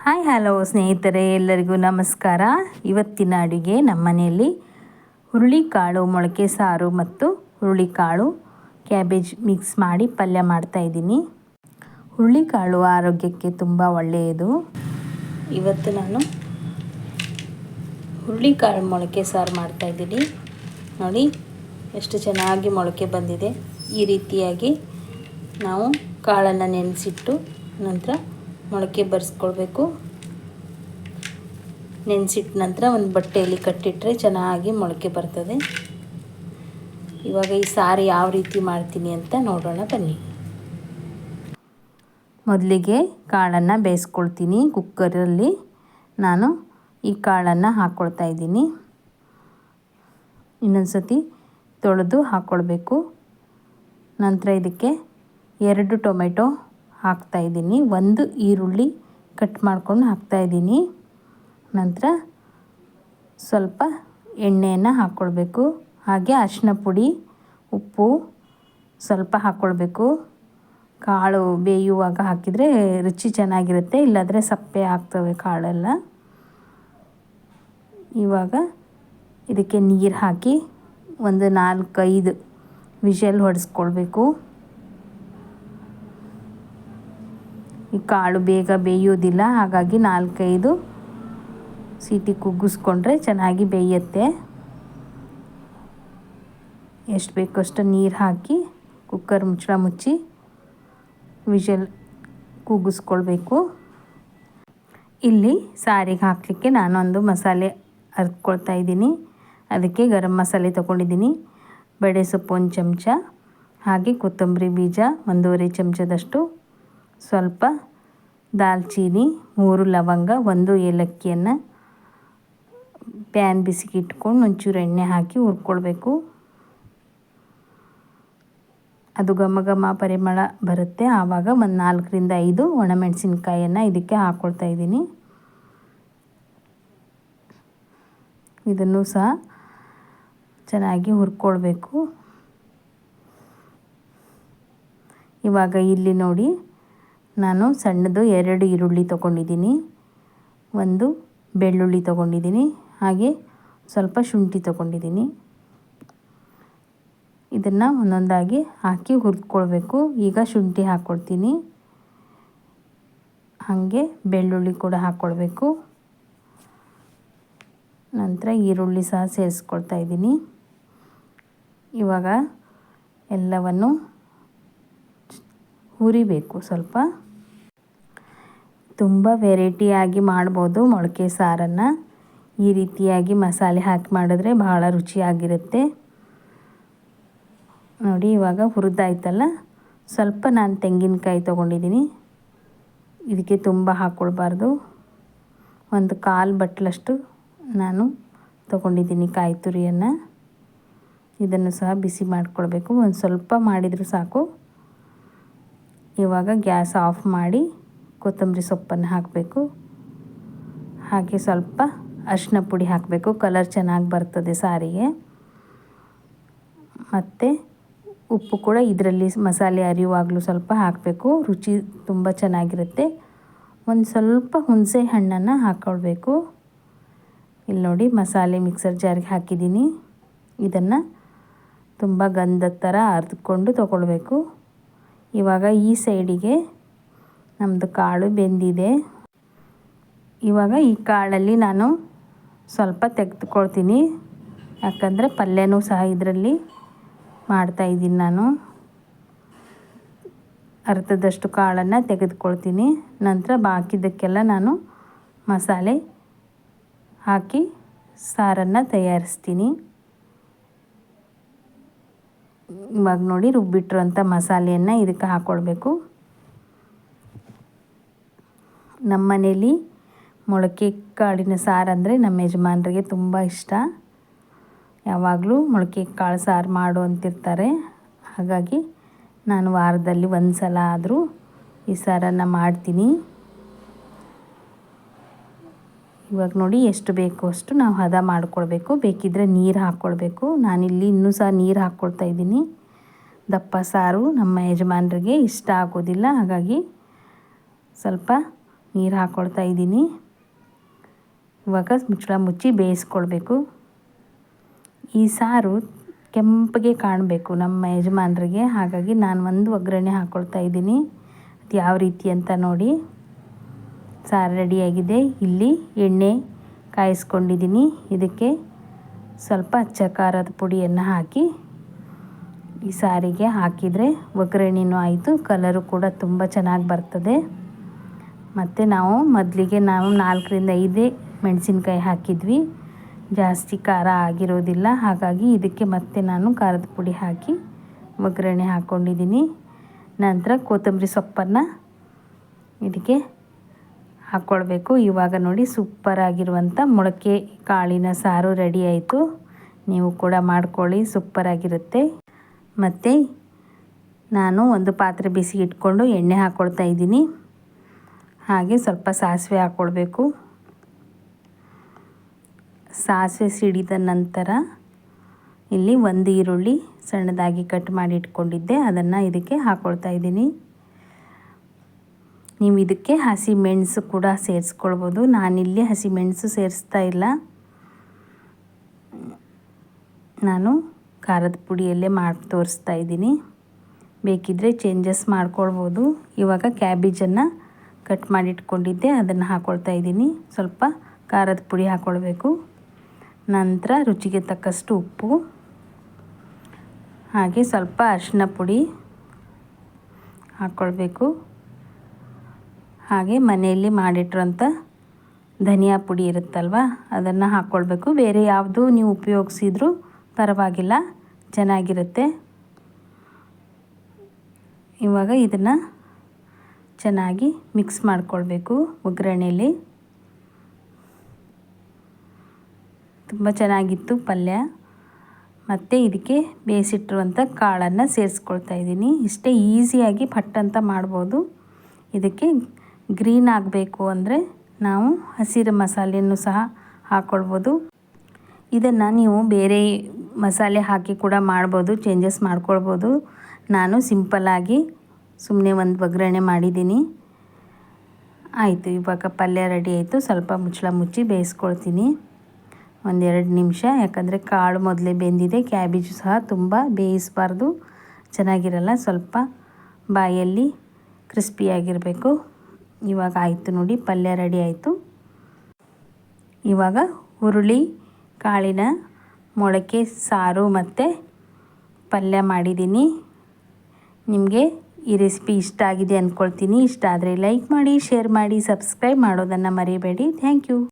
Hi hello ಸ್ನೇಹಿತರೆ, ಎಲ್ಲರಿಗೂ ನಮಸ್ಕಾರ. ಇವತ್ತಿನ ಅಡುಗೆ ನಮ್ಮ ಮನೆಯಲ್ಲಿ ಹುರುಳಿಕಾಳು ಮೊಳಕೆ ಸಾರು ಮತ್ತು ಹುರುಳಿಕಾಳು ಕ್ಯಾಬೇಜ್ ಮಿಕ್ಸ್ ಮಾಡಿ ಪಲ್ಯ ಮಾಡ್ತಾಯಿದ್ದೀನಿ. ಹುರುಳಿಕಾಳು ಆರೋಗ್ಯಕ್ಕೆ ತುಂಬ ಒಳ್ಳೆಯದು. ಇವತ್ತು ನಾನು ಹುರುಳಿಕಾಳು ಮೊಳಕೆ ಸಾರು ಮಾಡ್ತಾಯಿದ್ದೀನಿ. ನೋಡಿ ಎಷ್ಟು ಚೆನ್ನಾಗಿ ಮೊಳಕೆ ಬಂದಿದೆ. ಈ ರೀತಿಯಾಗಿ ನಾವು ಕಾಳನ್ನು ನೆನೆಸಿಟ್ಟು ನಂತರ ಮೊಳಕೆ ಬರೆಸ್ಕೊಳ್ಬೇಕು. ನೆನೆಸಿಟ್ಟ ನಂತರ ಒಂದು ಬಟ್ಟೆಯಲ್ಲಿ ಕಟ್ಟಿಟ್ಟರೆ ಚೆನ್ನಾಗಿ ಮೊಳಕೆ ಬರ್ತದೆ. ಇವಾಗ ಈ ಸಾರು ಯಾವ ರೀತಿ ಮಾಡ್ತೀನಿ ಅಂತ ನೋಡೋಣ ಬನ್ನಿ. ಮೊದಲಿಗೆ ಕಾಳನ್ನು ಬೇಯಿಸ್ಕೊಳ್ತೀನಿ. ಕುಕ್ಕರಲ್ಲಿ ನಾನು ಈ ಕಾಳನ್ನು ಹಾಕ್ಕೊಳ್ತಾ ಇದ್ದೀನಿ. ಇನ್ನೊಂದು ಸತಿ ತೊಳೆದು ಹಾಕ್ಕೊಳ್ಬೇಕು. ನಂತರ ಇದಕ್ಕೆ 2 ಟೊಮೆಟೊ ಹಾಕ್ತಾಯಿದ್ದೀನಿ. 1 ಈರುಳ್ಳಿ ಕಟ್ ಮಾಡ್ಕೊಂಡು ಹಾಕ್ತಾಯಿದ್ದೀನಿ. ನಂತರ ಸ್ವಲ್ಪ ಎಣ್ಣೆಯನ್ನು ಹಾಕ್ಕೊಳ್ಬೇಕು. ಹಾಗೆ ಅರಿಶಿನ ಪುಡಿ, ಉಪ್ಪು ಸ್ವಲ್ಪ ಹಾಕ್ಕೊಳ್ಬೇಕು. ಕಾಳು ಬೇಯುವಾಗ ಹಾಕಿದರೆ ರುಚಿ ಚೆನ್ನಾಗಿರುತ್ತೆ, ಇಲ್ಲಾಂದರೆ ಸಪ್ಪೆ ಆಗ್ತವೆ ಕಾಳೆಲ್ಲ. ಇವಾಗ ಇದಕ್ಕೆ ನೀರು ಹಾಕಿ ಒಂದು 4-5 ವಿಷಲ್ ಹೊಡೆಸ್ಕೊಳ್ಬೇಕು. ಈ ಕಾಳು ಬೇಗ ಬೇಯೋದಿಲ್ಲ, ಹಾಗಾಗಿ 4-5 ಸೀಟಿ ಕುಗ್ಗಿಸ್ಕೊಂಡ್ರೆ ಚೆನ್ನಾಗಿ ಬೇಯುತ್ತೆ. ಎಷ್ಟು ಬೇಕೋ ಅಷ್ಟು ನೀರು ಹಾಕಿ ಕುಕ್ಕರ್ ಮುಚ್ಚಳ ಮುಚ್ಚಿ ವಿಷಲ್ ಕೂಗಿಸ್ಕೊಳ್ಬೇಕು. ಇಲ್ಲಿ ಸಾರಿಗೆ ಹಾಕಲಿಕ್ಕೆ ನಾನೊಂದು ಮಸಾಲೆ ಅರ್ದ್ಕೊಳ್ತಾ ಇದ್ದೀನಿ. ಅದಕ್ಕೆ ಗರಂ ಮಸಾಲೆ ತೊಗೊಂಡಿದ್ದೀನಿ, ಬೇಳೆ ಸೊಪ್ಪು 1 ಚಮಚ, ಹಾಗೆ ಕೊತ್ತಂಬರಿ ಬೀಜ 1.5 ಚಮಚದಷ್ಟು, ಸ್ವಲ್ಪ ದಾಲ್ಚೀನಿ, 3 ಲವಂಗ, 1 ಏಲಕ್ಕಿಯನ್ನು ಪ್ಯಾನ್ ಬಿಸಿಗೆ ಇಟ್ಕೊಂಡು ಒಂಚೂರು ಎಣ್ಣೆ ಹಾಕಿ ಹುರ್ಕೊಳ್ಬೇಕು. ಅದು ಘಮ ಘಮ ಪರಿಮಳ ಬರುತ್ತೆ. ಆವಾಗ ಒಂದು 4-5 ಒಣಮೆಣಸಿನ್ಕಾಯನ್ನು ಇದಕ್ಕೆ ಹಾಕ್ಕೊಳ್ತಾ ಇದ್ದೀನಿ. ಇದನ್ನು ಸಹ ಚೆನ್ನಾಗಿ ಹುರ್ಕೊಳ್ಬೇಕು. ಇವಾಗ ಇಲ್ಲಿ ನೋಡಿ, ನಾನು ಸಣ್ಣದು 2 ಈರುಳ್ಳಿ ತೊಗೊಂಡಿದ್ದೀನಿ, 1 ಬೆಳ್ಳುಳ್ಳಿ ತೊಗೊಂಡಿದ್ದೀನಿ, ಹಾಗೆ ಸ್ವಲ್ಪ ಶುಂಠಿ ತೊಗೊಂಡಿದ್ದೀನಿ. ಇದನ್ನು ಒಂದೊಂದಾಗಿ ಹಾಕಿ ಹುರಿದ್ಕೊಳ್ಬೇಕು. ಈಗ ಶುಂಠಿ ಹಾಕ್ಕೊಳ್ತೀನಿ, ಹಾಗೆ ಬೆಳ್ಳುಳ್ಳಿ ಕೂಡ ಹಾಕ್ಕೊಳ್ಬೇಕು. ನಂತರ ಈರುಳ್ಳಿ ಸಹ ಸೇರಿಸ್ಕೊಳ್ತಾ ಇದ್ದೀನಿ. ಇವಾಗ ಎಲ್ಲವನ್ನು ಹುರಿಬೇಕು. ಸ್ವಲ್ಪ ತುಂಬ ವೆರೈಟಿಯಾಗಿ ಮಾಡ್ಬೋದು ಮೊಳಕೆ ಸಾರನ್ನು. ಈ ರೀತಿಯಾಗಿ ಮಸಾಲೆ ಹಾಕಿ ಮಾಡಿದ್ರೆ ಬಹಳ ರುಚಿಯಾಗಿರುತ್ತೆ. ನೋಡಿ ಇವಾಗ ಹುರಿದಾಯ್ತಲ್ಲ, ಸ್ವಲ್ಪ ನಾನು ತೆಂಗಿನಕಾಯಿ ತೊಗೊಂಡಿದ್ದೀನಿ. ಇದಕ್ಕೆ ತುಂಬ ಹಾಕ್ಕೊಳ್ಬಾರ್ದು. 1/4 ಬಟ್ಲಷ್ಟು ನಾನು ತೊಗೊಂಡಿದ್ದೀನಿ ಕಾಯಿ ತುರಿಯನ್ನು. ಇದನ್ನು ಸಹ ಬಿಸಿ ಮಾಡಿಕೊಳ್ಬೇಕು. ಒಂದು ಸ್ವಲ್ಪ ಮಾಡಿದರೂ ಸಾಕು. ಇವಾಗ ಗ್ಯಾಸ್ ಆಫ್ ಮಾಡಿ ಕೊತ್ತಂಬರಿ ಸೊಪ್ಪನ್ನು ಹಾಕಬೇಕು. ಹಾಗೆ ಸ್ವಲ್ಪ ಅರಿಶಿನ ಪುಡಿ ಹಾಕಬೇಕು, ಕಲರ್ ಚೆನ್ನಾಗಿ ಬರ್ತದೆ ಸಾರಿಗೆ. ಮತ್ತು ಉಪ್ಪು ಕೂಡ ಇದರಲ್ಲಿ ಮಸಾಲೆ ಅರಿಯುವಾಗಲೂ ಸ್ವಲ್ಪ ಹಾಕಬೇಕು, ರುಚಿ ತುಂಬ ಚೆನ್ನಾಗಿರುತ್ತೆ. ಒಂದು ಸ್ವಲ್ಪ ಹುಣಸೆ ಹಣ್ಣನ್ನು ಹಾಕ್ಕೊಳ್ಬೇಕು. ಇಲ್ಲಿ ನೋಡಿ ಮಸಾಲೆ ಮಿಕ್ಸರ್ ಜಾರ್ಗೆ ಹಾಕಿದ್ದೀನಿ. ಇದನ್ನು ತುಂಬ ಗಂಧದ ಥರ ಅರ್ದ್ಕೊಂಡು ತೊಗೊಳ್ಬೇಕು. ಇವಾಗ ಈ ಸೈಡಿಗೆ ನಮ್ಮದು ಕಾಳು ಬೆಂದಿದೆ. ಇವಾಗ ಈ ಕಾಳಲ್ಲಿ ನಾನು ಸ್ವಲ್ಪ ತೆಗೆದುಕೊಳ್ತೀನಿ, ಯಾಕಂದರೆ ಪಲ್ಯನೂ ಸಹ ಇದರಲ್ಲಿ ಮಾಡ್ತಾಯಿದ್ದೀನಿ. ನಾನು ಅರ್ಧದಷ್ಟು ಕಾಳನ್ನು ತೆಗೆದುಕೊಳ್ತೀನಿ. ನಂತರ ಬಾಕಿದ್ದಕ್ಕೆಲ್ಲ ನಾನು ಮಸಾಲೆ ಹಾಕಿ ಸಾರನ್ನು ತಯಾರಿಸ್ತೀನಿ. ಇವಾಗ ನೋಡಿ ರುಬ್ಬಿಟ್ಟಿರೋಂಥ ಮಸಾಲೆಯನ್ನು ಇದಕ್ಕೆ ಹಾಕ್ಕೊಳ್ಬೇಕು. ನಮ್ಮ ಮನೇಲಿ ಮೊಳಕೆ ಕಾಳಿನ ಸಾರು ಅಂದರೆ ನಮ್ಮ ಯಜಮಾನರಿಗೆ ತುಂಬ ಇಷ್ಟ. ಯಾವಾಗಲೂ ಮೊಳಕೆ ಕಾಳು ಸಾರು ಮಾಡು ಅಂತಿರ್ತಾರೆ. ಹಾಗಾಗಿ ನಾನು ವಾರದಲ್ಲಿ 1 ಸಲ ಆದರೂ ಈ ಸಾರನ್ನು ಮಾಡ್ತೀನಿ. ಇವಾಗ ನೋಡಿ ಎಷ್ಟು ಬೇಕೋ ಅಷ್ಟು ನಾವು ಹದ ಮಾಡ್ಕೊಳ್ಬೇಕು. ಬೇಕಿದ್ದರೆ ನೀರು ಹಾಕ್ಕೊಳ್ಬೇಕು. ನಾನಿಲ್ಲಿ ಇನ್ನೂ ಸಹ ನೀರು ಹಾಕ್ಕೊಳ್ತಾ ಇದ್ದೀನಿ. ದಪ್ಪ ಸಾರು ನಮ್ಮ ಯಜಮಾನರಿಗೆ ಇಷ್ಟ ಆಗೋದಿಲ್ಲ, ಹಾಗಾಗಿ ಸ್ವಲ್ಪ ನೀರು ಹಾಕ್ಕೊಳ್ತಾ ಇದ್ದೀನಿ. ಇವಾಗ ಮುಚ್ಚಳ ಮುಚ್ಚಿ ಬೇಯಿಸ್ಕೊಳ್ಬೇಕು. ಈ ಸಾರು ಕೆಂಪಗೆ ಕಾಣಬೇಕು ನಮ್ಮ ಯಜಮಾನರಿಗೆ, ಹಾಗಾಗಿ ನಾನು ಒಂದು ಒಗ್ಗರಣೆ ಹಾಕ್ಕೊಳ್ತಾ ಇದ್ದೀನಿ. ಅದು ಯಾವ ರೀತಿ ಅಂತ ನೋಡಿ. ಸಾರು ರೆಡಿಯಾಗಿದೆ. ಇಲ್ಲಿ ಎಣ್ಣೆ ಕಾಯಿಸ್ಕೊಂಡಿದ್ದೀನಿ. ಇದಕ್ಕೆ ಸ್ವಲ್ಪ ಅಚ್ಚ ಖಾರದ ಪುಡಿಯನ್ನು ಹಾಕಿ ಈ ಸಾರಿಗೆ ಹಾಕಿದರೆ ಒಗ್ಗರಣೆನೂ ಆಯಿತು, ಕಲರು ಕೂಡ ತುಂಬ ಚೆನ್ನಾಗಿ ಬರ್ತದೆ. ಮತ್ತು ನಾವು ಮೊದಲಿಗೆ 4-5 ಮೆಣಸಿನ್ಕಾಯಿ ಹಾಕಿದ್ವಿ. ಜಾಸ್ತಿ ಖಾರ ಆಗಿರೋದಿಲ್ಲ, ಹಾಗಾಗಿ ಇದಕ್ಕೆ ಮತ್ತೆ ನಾನು ಖಾರದ ಪುಡಿ ಹಾಕಿ ಒಗ್ಗರಣೆ ಹಾಕ್ಕೊಂಡಿದ್ದೀನಿ. ನಂತರ ಕೊತ್ತಂಬರಿ ಸೊಪ್ಪನ್ನು ಇದಕ್ಕೆ ಹಾಕ್ಕೊಳ್ಬೇಕು. ಇವಾಗ ನೋಡಿ ಸೂಪರಾಗಿರುವಂಥ ಮೊಳಕೆ ಕಾಳಿನ ಸಾರು ರೆಡಿ ಆಯಿತು. ನೀವು ಕೂಡ ಮಾಡ್ಕೊಳ್ಳಿ, ಸೂಪರಾಗಿರುತ್ತೆ. ಮತ್ತು ನಾನು ಒಂದು ಪಾತ್ರೆ ಬಿಸಿ ಇಟ್ಕೊಂಡು ಎಣ್ಣೆ ಹಾಕ್ಕೊಳ್ತಾ ಇದ್ದೀನಿ. ಹಾಗೆ ಸ್ವಲ್ಪ ಸಾಸಿವೆ ಹಾಕ್ಕೊಳ್ಬೇಕು. ಸಾಸಿವೆ ಸಿಡಿದ ನಂತರ ಇಲ್ಲಿ ಒಂದು ಈರುಳ್ಳಿ ಸಣ್ಣದಾಗಿ ಕಟ್ ಮಾಡಿ ಇಟ್ಕೊಂಡಿದ್ದೆ, ಅದನ್ನು ಇದಕ್ಕೆ ಹಾಕ್ಕೊಳ್ತಾ ಇದ್ದೀನಿ. ನೀವು ಇದಕ್ಕೆ ಹಸಿ ಮೆಣಸು ಕೂಡ ಸೇರಿಸ್ಕೊಳ್ಬೋದು. ನಾನಿಲ್ಲಿ ಹಸಿ ಮೆಣಸು ಸೇರಿಸ್ತಾ ಇಲ್ಲ, ನಾನು ಖಾರದ ಪುಡಿಯಲ್ಲೇ ಮಾಡಿ ತೋರಿಸ್ತಾ ಇದ್ದೀನಿ. ಬೇಕಿದ್ದರೆ ಚೇಂಜಸ್ ಮಾಡ್ಕೊಳ್ಬೋದು. ಇವಾಗ ಕ್ಯಾಬೇಜನ್ನು ಕಟ್ ಮಾಡಿ ಇಟ್ಕೊಂಡಿದ್ದೆ, ಅದನ್ನು ಹಾಕ್ಕೊಳ್ತಾ ಇದ್ದೀನಿ. ಸ್ವಲ್ಪ ಖಾರದ ಪುಡಿ ಹಾಕ್ಕೊಳ್ಬೇಕು. ನಂತರ ರುಚಿಗೆ ತಕ್ಕಷ್ಟು ಉಪ್ಪು, ಹಾಗೆ ಸ್ವಲ್ಪ ಅರಿಶಿನ ಪುಡಿ ಹಾಕ್ಕೊಳ್ಬೇಕು. ಹಾಗೆ ಮನೆಯಲ್ಲಿ ಮಾಡಿಟ್ಟಿರೋಂಥ ಧನಿಯಾ ಪುಡಿ ಇರುತ್ತಲ್ವ, ಅದನ್ನು ಹಾಕ್ಕೊಳ್ಬೇಕು. ಬೇರೆ ಯಾವುದು ನೀವು ಉಪಯೋಗಿಸಿದ್ರೂ ಪರವಾಗಿಲ್ಲ, ಚೆನ್ನಾಗಿರುತ್ತೆ. ಇವಾಗ ಇದನ್ನು ಚೆನ್ನಾಗಿ ಮಿಕ್ಸ್ ಮಾಡಿಕೊಳ್ಬೇಕು ಒಗ್ಗರಣೆಯಲ್ಲಿ. ತುಂಬ ಚೆನ್ನಾಗಿತ್ತು ಪಲ್ಯ. ಮತ್ತು ಇದಕ್ಕೆ ಬೇಯಿಸಿಟ್ಟಿರುವಂಥ ಕಾಳನ್ನು ಸೇರಿಸ್ಕೊಳ್ತಾ ಇದ್ದೀನಿ. ಇಷ್ಟೇ ಈಸಿಯಾಗಿ ಪಟ್ ಅಂತ ಮಾಡ್ಬೋದು. ಇದಕ್ಕೆ ಗ್ರೀನ್ ಆಗಬೇಕು ಅಂದರೆ ನಾವು ಹಸಿರು ಮಸಾಲೆಯನ್ನು ಸಹ ಹಾಕ್ಕೊಳ್ಬೋದು. ಇದನ್ನು ನೀವು ಬೇರೆ ಮಸಾಲೆ ಹಾಕಿ ಕೂಡ ಮಾಡ್ಬೋದು, ಚೇಂಜಸ್ ಮಾಡ್ಕೊಳ್ಬೋದು. ನಾನು ಸಿಂಪಲ್ಲಾಗಿ ಸುಮ್ಮನೆ ಒಂದು ಒಗ್ಗರಣೆ ಮಾಡಿದ್ದೀನಿ. ಆಯಿತು, ಇವಾಗ ಪಲ್ಯ ರೆಡಿ ಆಯಿತು. ಸ್ವಲ್ಪ ಮುಚ್ಚಳ ಮುಚ್ಚಿ ಬೇಯಿಸ್ಕೊಳ್ತೀನಿ 1-2 ನಿಮಿಷ. ಯಾಕಂದರೆ ಕಾಳು ಮೊದಲೇ ಬೆಂದಿದೆ. ಕ್ಯಾಬೇಜು ಸಹ ತುಂಬ ಬೇಯಿಸಬಾರ್ದು, ಚೆನ್ನಾಗಿರಲ್ಲ. ಸ್ವಲ್ಪ ಬಾಯಲ್ಲಿ ಕ್ರಿಸ್ಪಿಯಾಗಿರಬೇಕು. ಇವಾಗ ಆಯಿತು ನೋಡಿ, ಪಲ್ಯ ರೆಡಿ ಆಯಿತು. ಇವಾಗ ಹುರುಳಿ ಕಾಳಿನ ಮೊಳಕೆ ಸಾರು ಮತ್ತು ಪಲ್ಯ ಮಾಡಿದ್ದೀನಿ. ನಿಮಗೆ ಈ ರೆಸಿಪಿ ಇಷ್ಟ ಆಗಿದೆ ಅಂದ್ಕೊಳ್ತೀನಿ. ಇಷ್ಟ ಆದರೆ ಲೈಕ್ ಮಾಡಿ, ಶೇರ್ ಮಾಡಿ, ಸಬ್ಸ್ಕ್ರೈಬ್ ಮಾಡೋದನ್ನು ಮರಿಬೇಡಿ. Thank you.